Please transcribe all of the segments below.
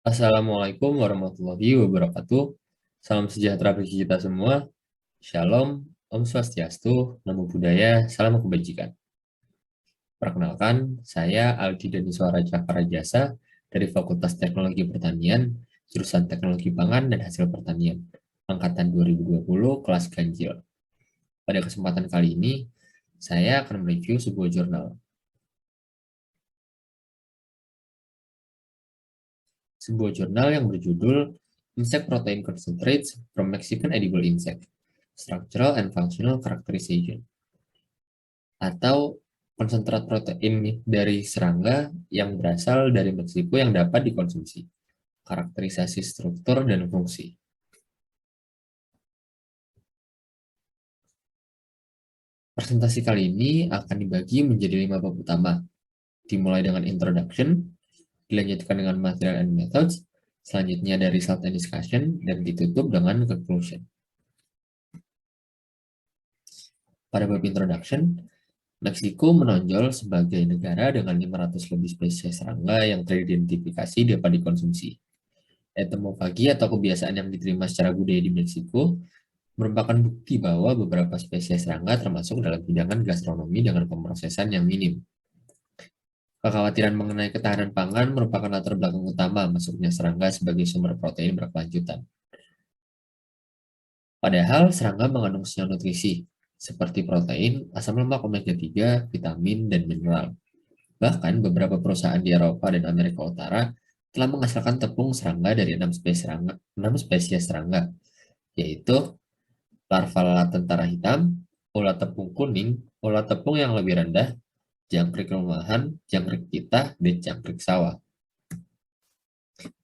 Assalamualaikum warahmatullahi wabarakatuh. Salam sejahtera bagi kita semua. Shalom, Om Swastiastu, Namo Buddhaya, Salam Kebajikan. Perkenalkan, saya Aldi Daniswara Cakra Jasa dari Fakultas Teknologi Pertanian, jurusan Teknologi Pangan dan Hasil Pertanian, Angkatan 2020, kelas ganjil. Pada kesempatan kali ini, saya akan mereview sebuah jurnal. Sebuah jurnal yang berjudul Insect Protein Concentrates from Mexican Edible Insect, Structural and Functional Characterization, atau konsentrat protein dari serangga yang berasal dari Meksiko yang dapat dikonsumsi, karakterisasi struktur dan fungsi. Presentasi kali ini akan dibagi menjadi 5 bab utama, dimulai dengan introduction, dilanjutkan dengan material and methods, selanjutnya ada result and discussion, dan ditutup dengan conclusion. Pada bab introduction, Meksiko menonjol sebagai negara dengan 500 lebih spesies serangga yang teridentifikasi dapat dikonsumsi. Entomofagi atau kebiasaan yang diterima secara budaya di Meksiko merupakan bukti bahwa beberapa spesies serangga termasuk dalam hidangan gastronomi dengan pemrosesan yang minim. Kekhawatiran mengenai ketahanan pangan merupakan latar belakang utama masuknya serangga sebagai sumber protein berkelanjutan. Padahal serangga mengandung senyawa nutrisi, seperti protein, asam lemak omega-3, vitamin, dan mineral. Bahkan beberapa perusahaan di Eropa dan Amerika Utara telah menghasilkan tepung serangga dari 6 spesies serangga, yaitu larva lalat tentara hitam, ulat tepung kuning, ulat tepung yang lebih rendah, jangkrik rumahan, jangkrik pita, dan jangkrik sawah.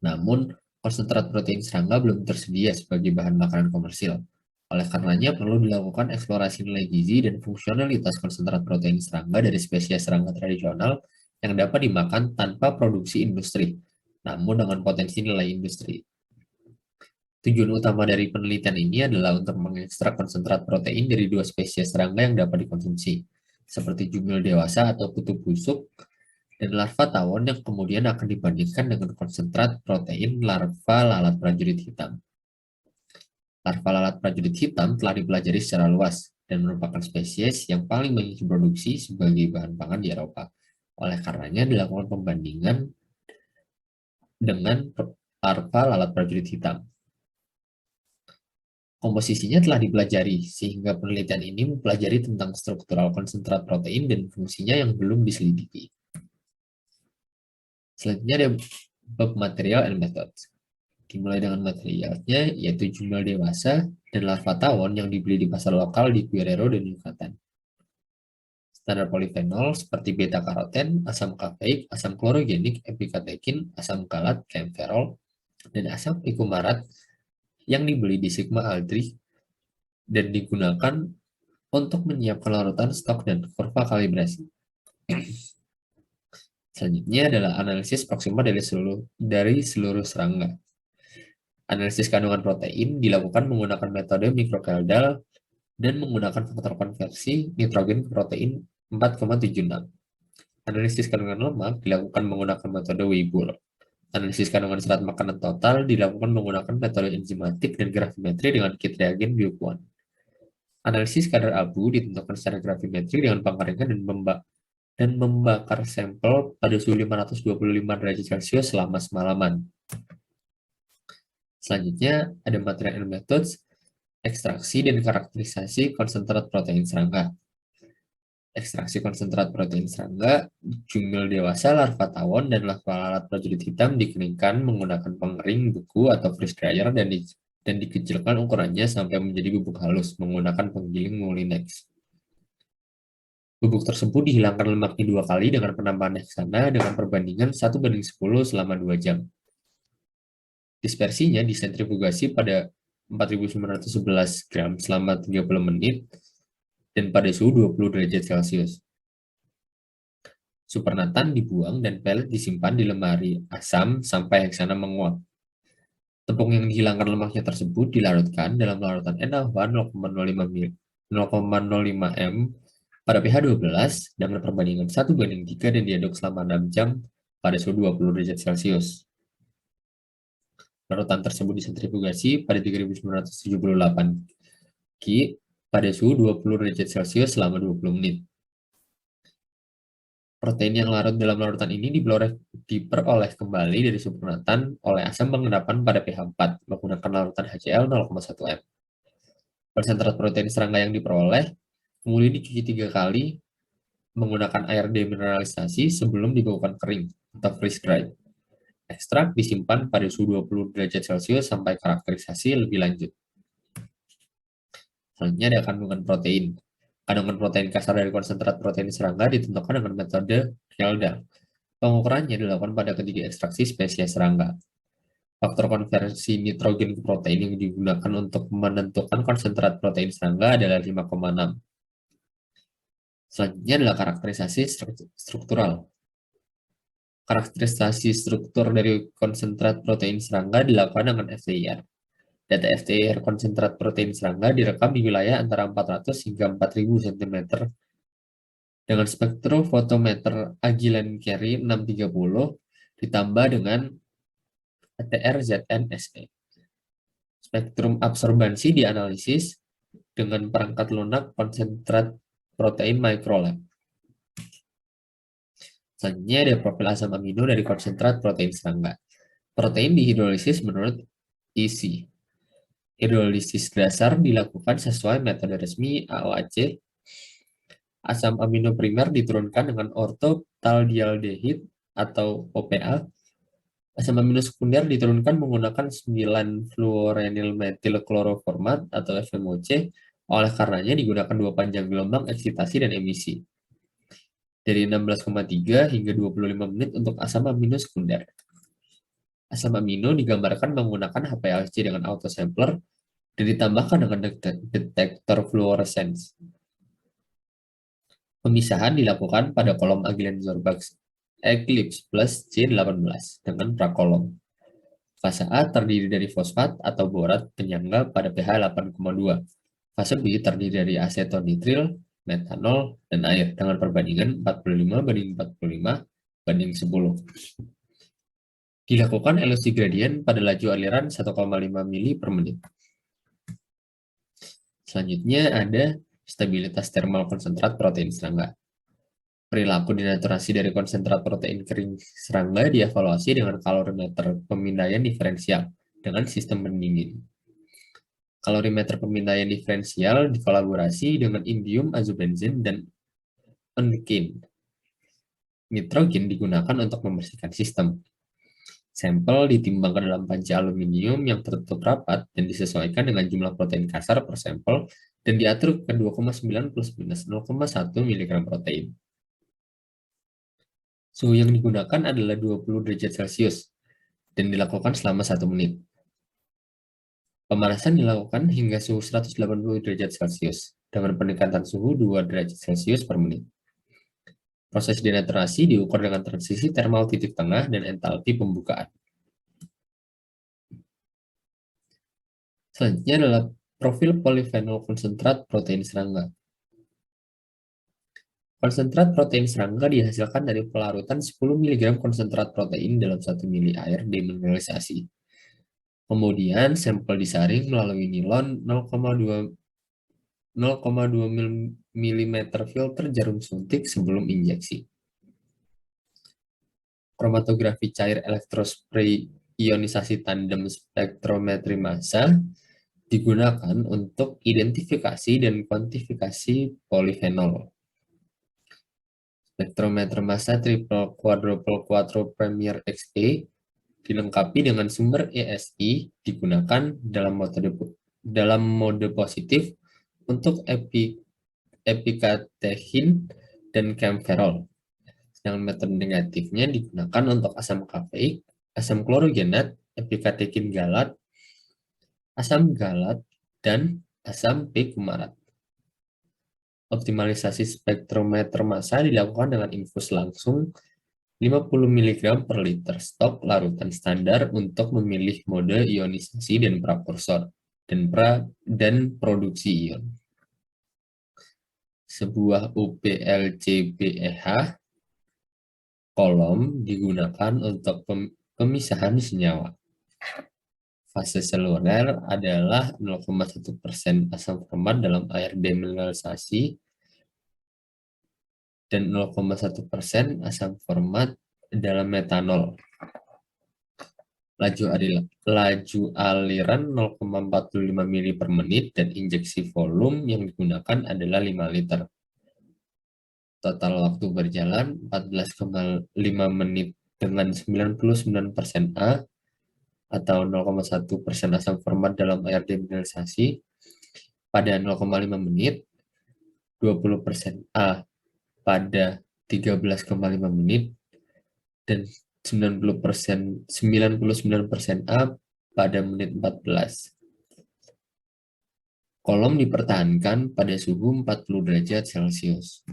Namun, konsentrat protein serangga belum tersedia sebagai bahan makanan komersil. Oleh karenanya, perlu dilakukan eksplorasi nilai gizi dan fungsionalitas konsentrat protein serangga dari spesies serangga tradisional yang dapat dimakan tanpa produksi industri, namun dengan potensi nilai industri. Tujuan utama dari penelitian ini adalah untuk mengekstrak konsentrat protein dari 2 spesies serangga yang dapat dikonsumsi, seperti jumil dewasa atau kutu busuk, dan larva tawon yang kemudian akan dibandingkan dengan konsentrat protein larva lalat prajurit hitam. Larva lalat prajurit hitam telah dipelajari secara luas dan merupakan spesies yang paling banyak diproduksi sebagai bahan pangan di Eropa. Oleh karenanya dilakukan pembandingan dengan larva lalat prajurit hitam. Komposisinya telah dipelajari, sehingga penelitian ini mempelajari tentang struktural konsentrat protein dan fungsinya yang belum diselidiki. Selanjutnya ada bab material and methods. Dimulai dengan materialnya, yaitu jumlah dewasa dan larva tawon yang dibeli di pasar lokal di Guerrero dan Yucatan. Standar polifenol seperti beta-karoten, asam kafeik, asam klorogenik, epikatekin, asam galat, camferol, dan asam ikumarat yang dibeli di Sigma Aldrich dan digunakan untuk menyiapkan larutan stok dan kurva kalibrasi. Selanjutnya adalah analisis proksima dari seluruh serangga. Analisis kandungan protein dilakukan menggunakan metode mikrokeldal dan menggunakan faktor konversi nitrogen ke protein 4,76. Analisis kandungan lemak dilakukan menggunakan metode Weibull. Analisis kandungan serat makanan total dilakukan menggunakan metode enzimatik dan gravimetri dengan kit reagen biokuan. Analisis kadar abu ditentukan secara gravimetri dengan pengeringan dan membakar sampel pada suhu 525 derajat Celcius selama semalaman. Selanjutnya ada material and methods, ekstraksi dan karakterisasi konsentrat protein serangga. Ekstraksi konsentrat protein serangga, jumil dewasa, larva tawon, dan larva lalat prajurit hitam dikeringkan menggunakan pengering, beku, atau freeze dryer dan dikecilkan ukurannya sampai menjadi bubuk halus menggunakan penggiling Moulinex. Bubuk tersebut dihilangkan lemaknya 2 kali dengan penambahan heksana dengan perbandingan 1:10 selama 2 jam. Dispersinya disentrifugasi pada 4.911 gram selama 30 menit dan pada suhu 20 derajat Celcius. Supernatan dibuang dan pelet disimpan di lemari asam sampai heksana menguap. Tepung yang dihilangkan lemaknya tersebut dilarutkan dalam larutan NaOH 0,05 m pada pH 12 dengan perbandingan 1:3 dan diaduk selama 6 jam pada suhu 20 derajat Celcius. Larutan tersebut disentrifugasi pada 3978 Ki pada suhu 20 derajat Celcius selama 20 menit. Protein yang larut dalam larutan ini diperoleh kembali dari supernatan oleh asam pengendapan pada pH 4 menggunakan larutan HCl 0,1 m. Konsentrat protein serangga yang diperoleh kemudian dicuci 3 kali menggunakan air demineralisasi sebelum dibekukan kering atau freeze dried. Ekstrak disimpan pada suhu 20 derajat Celcius sampai karakterisasi lebih lanjut. Selanjutnya ada kandungan protein. Kandungan protein kasar dari konsentrat protein serangga ditentukan dengan metode Kjeldahl. Pengukurannya dilakukan pada ketiga ekstraksi spesies serangga. Faktor konversi nitrogen ke protein yang digunakan untuk menentukan konsentrat protein serangga adalah 5,6. Selanjutnya adalah karakterisasi struktural. Karakterisasi struktur dari konsentrat protein serangga dilakukan dengan FTIR. Data FTIR konsentrat protein serangga direkam di wilayah antara 400 hingga 4000 cm dengan spektrofotometer Agilent Carry 630 ditambah dengan ATR-ZN-SE. Spektrum absorbansi dianalisis dengan perangkat lunak konsentrat protein microlab. Selanjutnya ada profil asam amino dari konsentrat protein serangga. Protein dihidrolisis menurut EC. Hidrolisis dasar dilakukan sesuai metode resmi AOAC. Asam amino primer diturunkan dengan ortotaldehyde atau OPA. Asam amino sekunder diturunkan menggunakan 9-fluorenyl metil kloroformat atau FMOC. Oleh karenanya digunakan dua panjang gelombang eksitasi dan emisi. Dari 16,3 hingga 25 menit untuk asam amino sekunder. Asam amino digambarkan menggunakan HPLC dengan autosampler dan ditambahkan dengan detektor fluorescence. Pemisahan dilakukan pada kolom Agilent-Zorbax Eclipse plus C18 dengan prakolom. Fase A terdiri dari fosfat atau borat penyangga pada pH 8,2. Fase B terdiri dari asetonitril, metanol, dan air dengan perbandingan 45:45:10. Dilakukan elusi gradien pada laju aliran 1,5 mili per menit. Selanjutnya ada stabilitas termal konsentrat protein serangga. Perilaku dinaturasi dari konsentrat protein kering serangga dievaluasi dengan kalorimeter pemindaian diferensial dengan sistem pendingin. Kalorimeter pemindaian diferensial dikolaborasi dengan indium azobenzin dan undecane. Nitrogen digunakan untuk membersihkan sistem. Sampel ditimbang ke dalam panci aluminium yang tertutup rapat dan disesuaikan dengan jumlah protein kasar per sampel dan diatur ke 2,9 plus minus 0,1 mg protein. Suhu yang digunakan adalah 20 derajat Celcius dan dilakukan selama 1 menit. Pemanasan dilakukan hingga suhu 180 derajat Celcius dengan peningkatan suhu 2 derajat Celcius per menit. Proses denaturasi diukur dengan transisi termal titik tengah dan entalpi pembukaan. Selanjutnya adalah profil polifenol konsentrat protein serangga. Konsentrat protein serangga dihasilkan dari pelarutan 10 mg konsentrat protein dalam 1 mili air demineralisasi. Kemudian sampel disaring melalui nilon 0,2 mm filter jarum suntik sebelum injeksi. Kromatografi cair elektrospray ionisasi tandem spektrometri massa digunakan untuk identifikasi dan kuantifikasi polifenol. Spektrometer massa triple quadruple quattro premier XE dilengkapi dengan sumber ESI digunakan dalam mode positif untuk epikatehin dan camferol. Sedangkan metode negatifnya digunakan untuk asam kafeik, asam klorogenat, epikatekin galat, asam galat, dan asam p-kumarat. Optimalisasi spektrometer massa dilakukan dengan infus langsung 50 mg per liter stok larutan standar untuk memilih mode ionisasi dan prakursor dan produksi ion. Sebuah UPLC-BeH kolom digunakan untuk pemisahan senyawa. Fase seluler adalah 0,1% asam format dalam air demineralisasi dan 0,1% asam format dalam metanol. Laju aliran 0,45 mili per menit dan injeksi volume yang digunakan adalah 5 liter. Total waktu berjalan 14,5 menit dengan 99% A atau 0,1% asam format dalam air demineralisasi pada 0,5 menit, 20% A pada 13,5 menit, dan 99% A pada menit 14. Kolom dipertahankan pada suhu 40 derajat Celcius.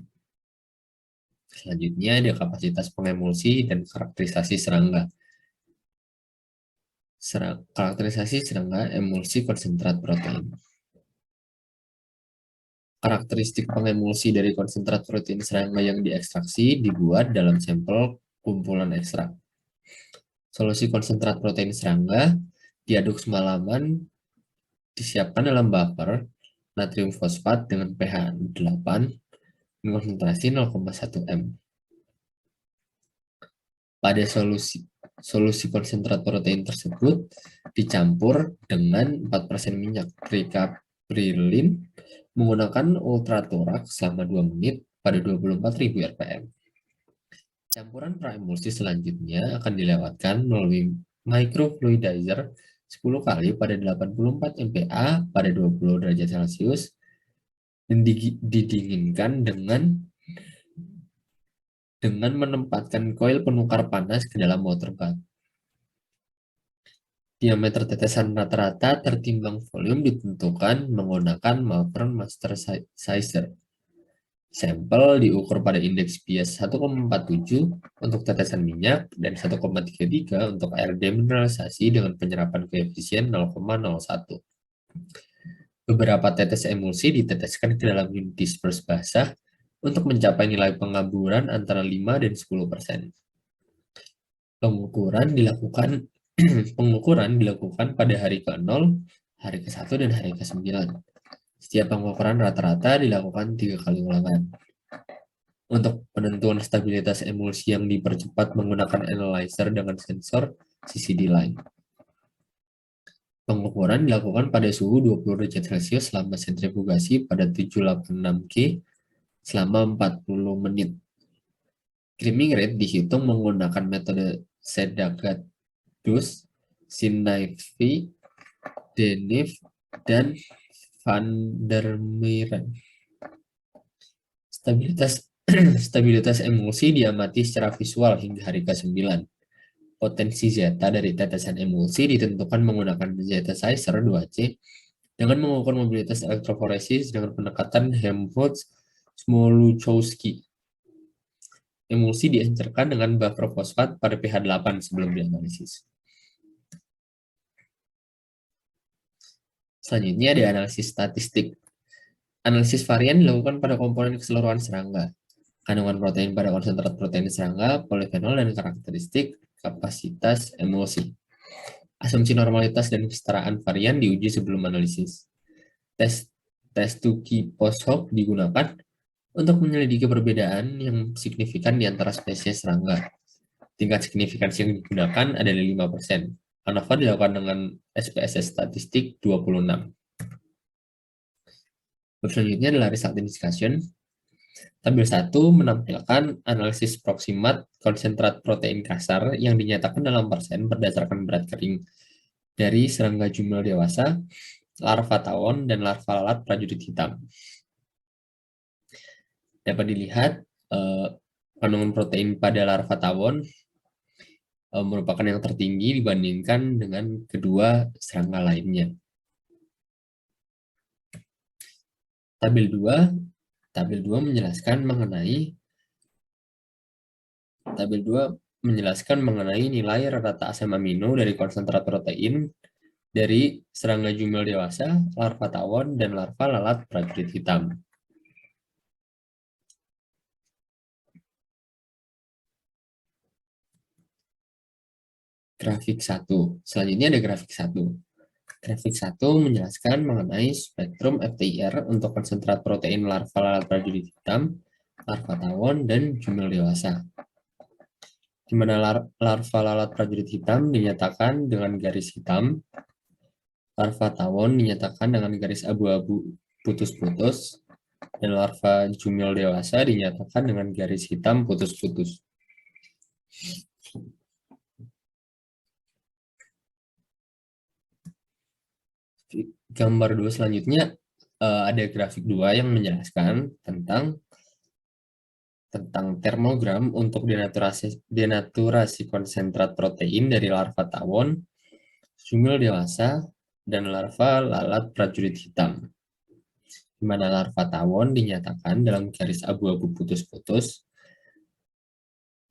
Selanjutnya ada kapasitas pengemulsi dan karakterisasi serangga. Karakterisasi serangga emulsi konsentrat protein. Karakteristik pengemulsi dari konsentrat protein serangga yang diekstraksi dibuat dalam sampel kumpulan ekstrak. Solusi konsentrat protein serangga diaduk semalaman, disiapkan dalam buffer natrium fosfat dengan pH 8 dan konsentrasi 0,1 m. Pada solusi konsentrat protein tersebut dicampur dengan 4% minyak tricaprilin menggunakan ultratoraks selama 2 menit pada 24.000 rpm. Campuran praemulsi selanjutnya akan dilewatkan melalui microfluidizer 10 kali pada 84 mPa pada 20 derajat Celcius dan didinginkan dengan menempatkan koil penukar panas ke dalam water bath. Diameter tetesan rata-rata tertimbang volume ditentukan menggunakan Malvern Master Sizer. Sampel diukur pada indeks bias 1,47 untuk tetesan minyak dan 1,33 untuk air demineralisasi dengan penyerapan koefisien 0,01. Beberapa tetes emulsi diteteskan ke dalam unit disperse basah untuk mencapai nilai pengaburan antara 5 dan 10%. Pengukuran dilakukan pada hari ke-0, hari ke-1, dan hari ke-9. Setiap pengukuran rata-rata dilakukan 3 kali ulangan. Untuk penentuan stabilitas emulsi yang dipercepat menggunakan analyzer dengan sensor CCD line. Pengukuran dilakukan pada suhu 20 derajat Celcius selama sentrifugasi pada 786 K selama 40 menit. Creaming rate dihitung menggunakan metode Sedagadus, Sinaifi, Denif, dan Van der Meren. Stabilitas emulsi diamati secara visual hingga hari ke-9. Potensi zeta dari tetesan emulsi ditentukan menggunakan zeta Sizer 2C dengan mengukur mobilitas elektroforesis dengan pendekatan Helmholtz-Smoluchowski. Emulsi diencerkan dengan buffer fosfat pada pH 8 sebelum dianalisis. Selanjutnya ada analisis statistik. Analisis varian dilakukan pada komponen keseluruhan serangga, kandungan protein pada konsentrat protein serangga, polifenol, dan karakteristik kapasitas emulsi. Asumsi normalitas dan kesetaraan varian diuji sebelum analisis. Tes Tukey post-hoc digunakan untuk menyelidiki perbedaan yang signifikan di antara spesies serangga. Tingkat signifikansi yang digunakan adalah 5%. ANOVA dilakukan dengan SPSS statistik 26. Selanjutnya adalah result discussion. Tabel 1 menampilkan analisis proximat konsentrat protein kasar yang dinyatakan dalam persen berdasarkan berat kering dari serangga jumel dewasa, larva tawon, dan larva lalat prajurit hitam. Dapat dilihat kandungan protein pada larva tawon merupakan yang tertinggi dibandingkan dengan kedua serangga lainnya. Tabel 2 menjelaskan mengenai nilai rata asam amino dari konsentrat protein dari serangga jumel dewasa, larva tawon, dan larva lalat prajurit hitam. Grafik 1. Selanjutnya ada grafik 1. Grafik 1 menjelaskan mengenai spektrum FTIR untuk konsentrat protein larva lalat prajurit hitam, larva tawon, dan jumel dewasa. Di mana larva lalat prajurit hitam dinyatakan dengan garis hitam, larva tawon dinyatakan dengan garis abu-abu putus-putus, dan larva jumel dewasa dinyatakan dengan garis hitam putus-putus. Gambar 2 selanjutnya ada grafik 2 yang menjelaskan tentang termogram untuk denaturasi konsentrat protein dari larva tawon, jumel dewasa, dan larva lalat prajurit hitam. Di mana larva tawon dinyatakan dalam garis abu-abu putus-putus,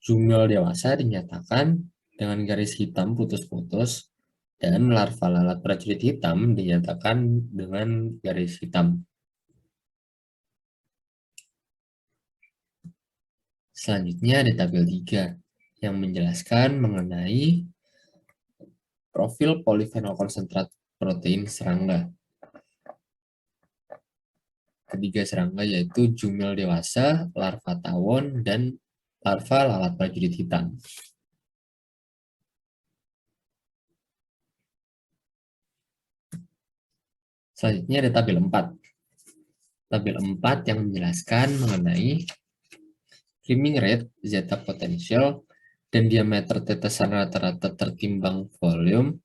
jumel dewasa dinyatakan dengan garis hitam putus-putus, dan larva lalat prajurit hitam dinyatakan dengan garis hitam. Selanjutnya ada tabel 3 yang menjelaskan mengenai profil polifenol konsentrat protein serangga. Ketiga serangga yaitu jumel dewasa, larva tawon, dan larva lalat prajurit hitam. Selanjutnya ada tabel 4. Tabel 4 yang menjelaskan mengenai creaming rate, zeta potential, dan diameter tetesan rata-rata tertimbang volume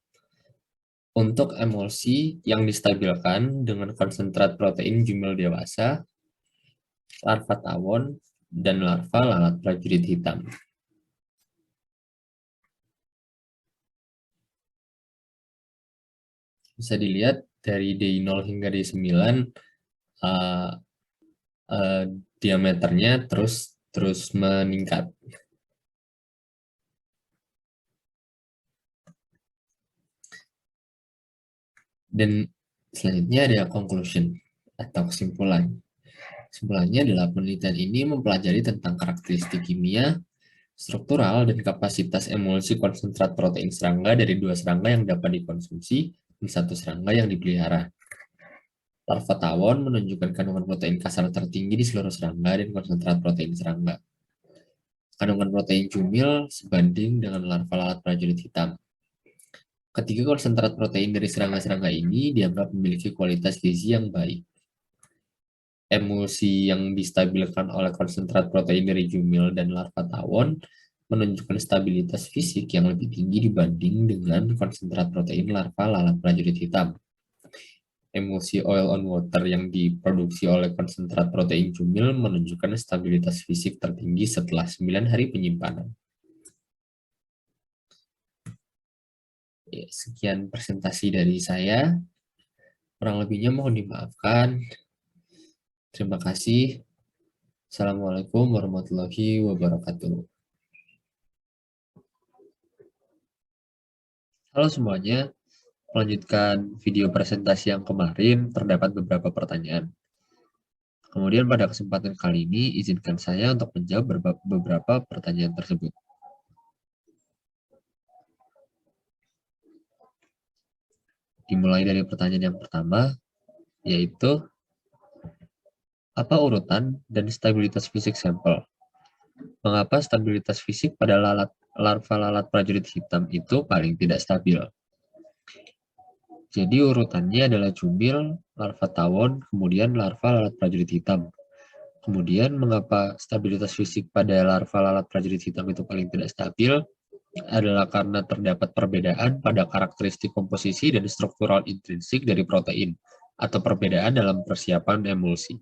untuk emulsi yang distabilkan dengan konsentrat protein jumel dewasa, larva tawon, dan larva lalat prajurit hitam. Bisa dilihat dari D0 hingga D9 diameternya terus meningkat. Dan selanjutnya ada conclusion atau kesimpulan. Kesimpulannya adalah penelitian ini mempelajari tentang karakteristik kimia, struktural, dan kapasitas emulsi konsentrat protein serangga dari 2 serangga yang dapat dikonsumsi dan 1 serangga yang dipelihara. Larva tawon menunjukkan kandungan protein kasar tertinggi di seluruh serangga dan konsentrat protein serangga. Kandungan protein jumil sebanding dengan larva lalat prajurit hitam. Ketiga konsentrat protein dari serangga-serangga ini dianggap memiliki kualitas gizi yang baik. Emulsi yang distabilkan oleh konsentrat protein dari jumil dan larva tawon menunjukkan stabilitas fisik yang lebih tinggi dibanding dengan konsentrat protein larva lalat prajurit hitam. Emulsi oil on water yang diproduksi oleh konsentrat protein jumil menunjukkan stabilitas fisik tertinggi setelah 9 hari penyimpanan. Ya, sekian presentasi dari saya. Kurang lebihnya mohon dimaafkan. Terima kasih. Assalamualaikum warahmatullahi wabarakatuh. Halo semuanya. Melanjutkan video presentasi yang kemarin, terdapat beberapa pertanyaan. Kemudian pada kesempatan kali ini, izinkan saya untuk menjawab beberapa pertanyaan tersebut. Dimulai dari pertanyaan yang pertama, yaitu apa urutan dan stabilitas fisik sampel? Mengapa stabilitas fisik pada larva lalat prajurit hitam itu paling tidak stabil? Jadi urutannya adalah jumil, larva tawon, kemudian larva lalat prajurit hitam. Kemudian mengapa stabilitas fisik pada larva lalat prajurit hitam itu paling tidak stabil? Adalah karena terdapat perbedaan pada karakteristik komposisi dan struktural intrinsik dari protein, atau perbedaan dalam persiapan emulsi.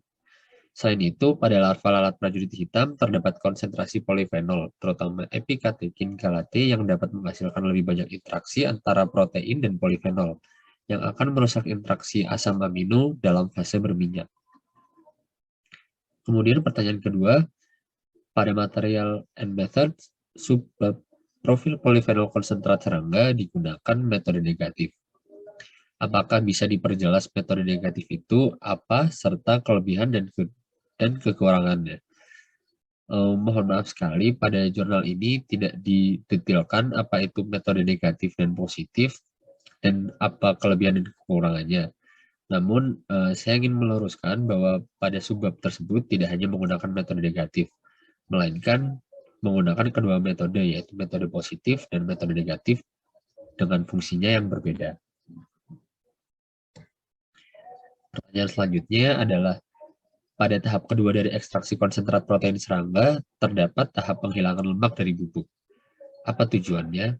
Selain itu, pada larva lalat prajurit hitam terdapat konsentrasi polifenol, terutama epikatekin galate yang dapat menghasilkan lebih banyak interaksi antara protein dan polifenol, yang akan merusak interaksi asam amino dalam fase berminyak. Kemudian pertanyaan kedua, pada material and methods, profil polifenol konsentrat serangga digunakan metode negatif. Apakah bisa diperjelas metode negatif itu apa, serta kelebihan dan kekurangannya? Mohon maaf sekali, pada jurnal ini tidak didetailkan apa itu metode negatif dan positif, dan apa kelebihan dan kekurangannya. Namun, saya ingin meluruskan bahwa pada subbab tersebut tidak hanya menggunakan metode negatif, melainkan menggunakan kedua metode, yaitu metode positif dan metode negatif dengan fungsinya yang berbeda. Pertanyaan selanjutnya adalah, pada tahap kedua dari ekstraksi konsentrat protein serangga, terdapat tahap penghilangan lemak dari bubuk. Apa tujuannya?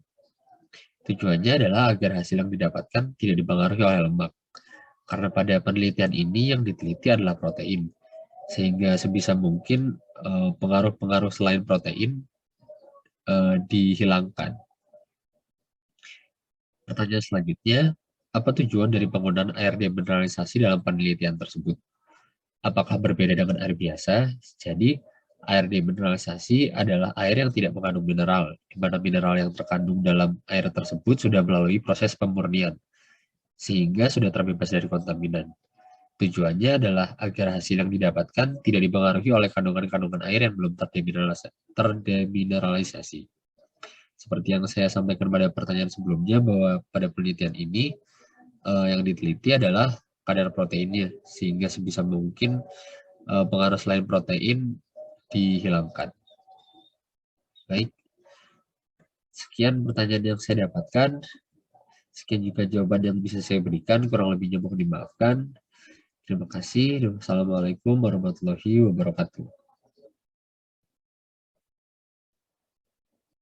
Tujuannya adalah agar hasil yang didapatkan tidak dipengaruhi oleh lemak. Karena pada penelitian ini yang diteliti adalah protein, sehingga sebisa mungkin pengaruh-pengaruh selain protein dihilangkan. Pertanyaan selanjutnya, apa tujuan dari penggunaan air demineralisasi dalam penelitian tersebut? Apakah berbeda dengan air biasa? Jadi, air demineralisasi adalah air yang tidak mengandung mineral, di mana mineral yang terkandung dalam air tersebut sudah melalui proses pemurnian, sehingga sudah terbebas dari kontaminan. Tujuannya adalah agar hasil yang didapatkan tidak dipengaruhi oleh kandungan-kandungan air yang belum terdemineralisasi. Seperti yang saya sampaikan pada pertanyaan sebelumnya, bahwa pada penelitian ini yang diteliti adalah kadar proteinnya, sehingga sebisa mungkin pengaruh selain protein dihilangkan. Baik, sekian pertanyaan yang saya dapatkan. Sekian juga jawaban yang bisa saya berikan, kurang lebihnya mohon dimaafkan. Terima kasih. Wassalamualaikum warahmatullahi wabarakatuh.